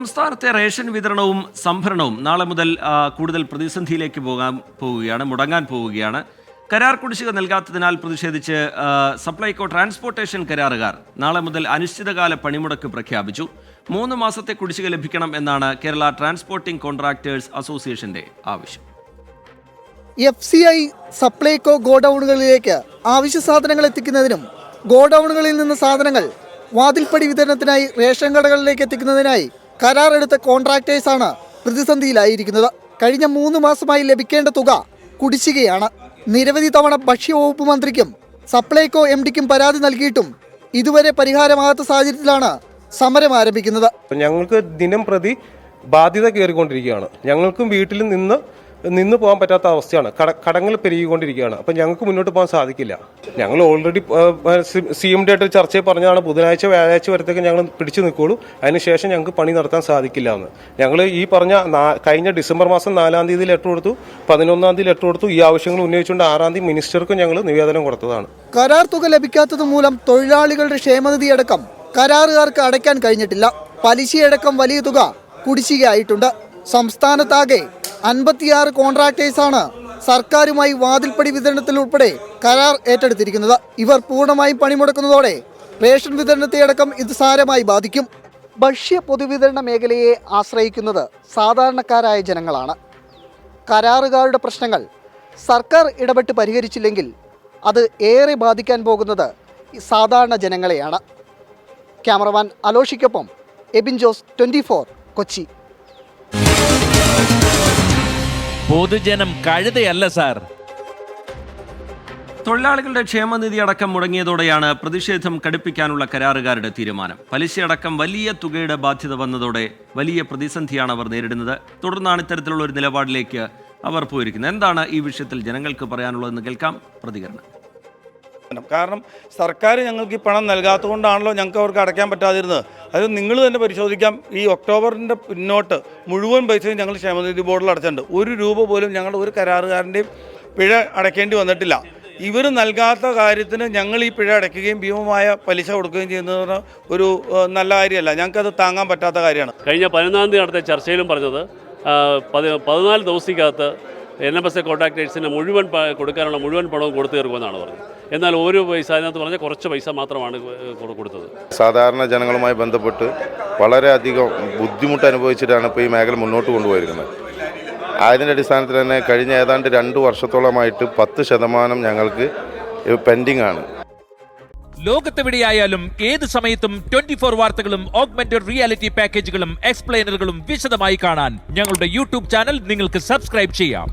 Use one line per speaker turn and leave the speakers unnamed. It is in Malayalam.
സംസ്ഥാനത്തെ റേഷൻ വിതരണവും സംഭരണവും നാളെ മുതൽ കൂടുതൽ പ്രതിസന്ധിയിലേക്ക് മുടങ്ങാൻ പോവുകയാണ്. കരാർ കുടിശ്ശിക നൽകാത്തതിനാൽ പ്രതിഷേധിച്ച് സപ്ലൈകോ ട്രാൻസ്പോർട്ടേഷൻ കരാറുകാർ നാളെ മുതൽ അനിശ്ചിതകാല പണിമുടക്ക് പ്രഖ്യാപിച്ചു. 3 മാസത്തെ കുടിശ്ശിക ലഭിക്കണം എന്നാണ് കേരള ട്രാൻസ്പോർട്ടിംഗ് കോൺട്രാക്ടേഴ്സ് അസോസിയേഷന്റെ ആവശ്യം.
FCI സപ്ലൈകോ ഗോഡൌണുകളിലേക്ക് ആവശ്യ സാധനങ്ങൾ എത്തിക്കുന്നതിനും ഗോഡൌണുകളിൽ നിന്ന് സാധനങ്ങൾ വാതിൽപ്പടി വിതരണത്തിനായി റേഷൻ കടകളിലേക്ക് എത്തിക്കുന്നതിനായി കരാറെടുത്ത കോൺട്രാക്ടേഴ്സാണ് പ്രതിസന്ധിയിലായിരിക്കുന്നത്. കഴിഞ്ഞ 3 മാസമായി ലഭിക്കേണ്ട തുക കുടിശ്ശികയാണ്. നിരവധി തവണ ഭക്ഷ്യവകുപ്പ് മന്ത്രിക്കും സപ്ലൈകോ MDക്കും പരാതി നൽകിയിട്ടും ഇതുവരെ പരിഹാരമാകാത്ത സാഹചര്യത്തിലാണ് സമരം ആരംഭിക്കുന്നത്.
ഞങ്ങൾക്ക് ദിനം പ്രതി ബാധ്യത കയറിക്കൊണ്ടിരിക്കുകയാണ്. ഞങ്ങൾക്കും വീട്ടിൽ നിന്ന് പോകാൻ പറ്റാത്ത അവസ്ഥയാണ്. കടങ്ങൾ പെരുകിക്കൊണ്ടിരിക്കുകയാണ്. അപ്പം ഞങ്ങൾക്ക് മുന്നോട്ട് പോകാൻ സാധിക്കില്ല. ഞങ്ങൾ ഓൾറെഡി CMD ആയിട്ട് ചർച്ചയിൽ പറഞ്ഞതാണ് ബുധനാഴ്ച വ്യാഴാഴ്ച വരത്തേക്ക് ഞങ്ങൾ പിടിച്ചു നിൽക്കുള്ളൂ. അതിനുശേഷം ഞങ്ങൾക്ക് പണി നടത്താൻ സാധിക്കില്ല എന്ന്. ഞങ്ങൾ ഈ പറഞ്ഞ കഴിഞ്ഞ ഡിസംബർ മാസം 4-ാം തീയതി ലെറ്റർ കൊടുത്തു, 11-ാം തീയതി ലെറ്റർ കൊടുത്തു. ഈ ആവശ്യങ്ങൾ ഉന്നയിച്ചുകൊണ്ട് 6-ാം തീയതി മിനിസ്റ്റർക്കും ഞങ്ങൾ നിവേദനം കൊടുത്തതാണ്.
കരാർ തുക ലഭിക്കാത്തത് മൂലം തൊഴിലാളികളുടെ ക്ഷേമനിധി അടക്കം കരാറുകാർക്ക് അടയ്ക്കാൻ കഴിഞ്ഞിട്ടില്ല. പലിശയടക്കം വലിയ തുക കുടിശ്ശികയായിട്ടുണ്ട്. സംസ്ഥാനത്താകെ 56 കോൺട്രാക്ടേഴ്സാണ് സർക്കാരുമായി വാതിൽപ്പടി വിതരണത്തിൽ ഉൾപ്പെടെ കരാർ ഏറ്റെടുത്തിരിക്കുന്നത്. ഇവർ പൂർണ്ണമായും പണിമുടക്കുന്നതോടെ റേഷൻ വിതരണത്തെയടക്കം ഇത് സാരമായി ബാധിക്കും. ഭക്ഷ്യ പൊതുവിതരണ മേഖലയെ ആശ്രയിക്കുന്നത് സാധാരണക്കാരായ ജനങ്ങളാണ്. കരാറുകാരുടെ പ്രശ്നങ്ങൾ സർക്കാർ ഇടപെട്ട് പരിഹരിച്ചില്ലെങ്കിൽ അത് ഏറെ ബാധിക്കാൻ പോകുന്നത് സാധാരണ ജനങ്ങളെയാണ്. ക്യാമറമാൻ അലോഷിക്കൊപ്പം എബിൻ ജോസ്, 24 കൊച്ചി.
പൊതുജനം കഴുതയല്ല സാർ.
തൊഴിലാളികളുടെ ക്ഷേമനിധി അടക്കം മുടങ്ങിയതോടെയാണ് പ്രതിഷേധം കടുപ്പിക്കാനുള്ള കരാറുകാരുടെ തീരുമാനം. പലിശയടക്കം വലിയ തുകയുടെ ബാധ്യത വന്നതോടെ വലിയ പ്രതിസന്ധിയാണ് അവർ നേരിടുന്നത്. തുടർന്നാണ് ഇത്തരത്തിലുള്ള ഒരു നിലപാടിലേക്ക് അവർ പോയിരിക്കുന്നത്. എന്താണ് ഈ വിഷയത്തിൽ ജനങ്ങൾക്ക് പറയാനുള്ളതെന്ന് കേൾക്കാം പ്രതികരണം.
കാരണം സർക്കാർ ഞങ്ങൾക്ക് ഈ പണം നൽകാത്തതുകൊണ്ടാണല്ലോ ഞങ്ങൾക്ക് അവർക്ക് അടയ്ക്കാൻ പറ്റാതിരുന്നത്. അത് നിങ്ങൾ തന്നെ പരിശോധിക്കാം. ഈ ഒക്ടോബറിൻ്റെ പിന്നോട്ട് മുഴുവൻ പൈസയും ഞങ്ങൾ ക്ഷേമനിധി ബോർഡിൽ അടച്ചിട്ടുണ്ട്. 1 രൂപ പോലും ഞങ്ങളുടെ ഒരു കരാറുകാരൻ്റെയും പിഴ അടയ്ക്കേണ്ടി വന്നിട്ടില്ല. ഇവർ നൽകാത്ത കാര്യത്തിന് ഞങ്ങൾ ഈ പിഴ അടയ്ക്കുകയും ഭീമമായ പലിശ കൊടുക്കുകയും ചെയ്യുന്നത് ഒരു നല്ല കാര്യമല്ല. ഞങ്ങൾക്കത് താങ്ങാൻ പറ്റാത്ത കാര്യമാണ്.
കഴിഞ്ഞ 11-ാം തീയതി നടത്തിയ ചർച്ചയിലും പറഞ്ഞത് 14 ദിവസത്തിനകത്ത് NMS കോൺട്രാക്ടേഴ്സിന് മുഴുവൻ കൊടുക്കാനുള്ള മുഴുവൻ പണവും കൊടുത്തു തീർക്കുമെന്നാണ് പറഞ്ഞത്. എന്നാൽ ഒരു പൈസ അതിനകത്ത് പറഞ്ഞാൽ കുറച്ച് പൈസ മാത്രമാണ് കൊടുത്തത്.
സാധാരണ ജനങ്ങളുമായി ബന്ധപ്പെട്ട് വളരെയധികം ബുദ്ധിമുട്ട് അനുഭവിച്ചിട്ടാണ് ഇപ്പോൾ ഈ മേഖല മുന്നോട്ട് കൊണ്ടുപോയിരിക്കുന്നത്. അതിൻ്റെ അടിസ്ഥാനത്തിൽ തന്നെ കഴിഞ്ഞ ഏതാണ്ട് 2 വർഷത്തോളമായിട്ട് 10% ഞങ്ങൾക്ക് പെൻഡിങ് ആണ്.
ലോകത്തെവിടെയായാലും ഏത് സമയത്തും 24 വാർത്തകളും ഓഗ്മെന്റഡ് റിയാലിറ്റി പാക്കേജുകളും എക്സ്പ്ലെയിനറുകളും വിശദമായി കാണാൻ ഞങ്ങളുടെ YouTube ചാനൽ നിങ്ങൾക്ക് സബ്സ്ക്രൈബ് ചെയ്യാം.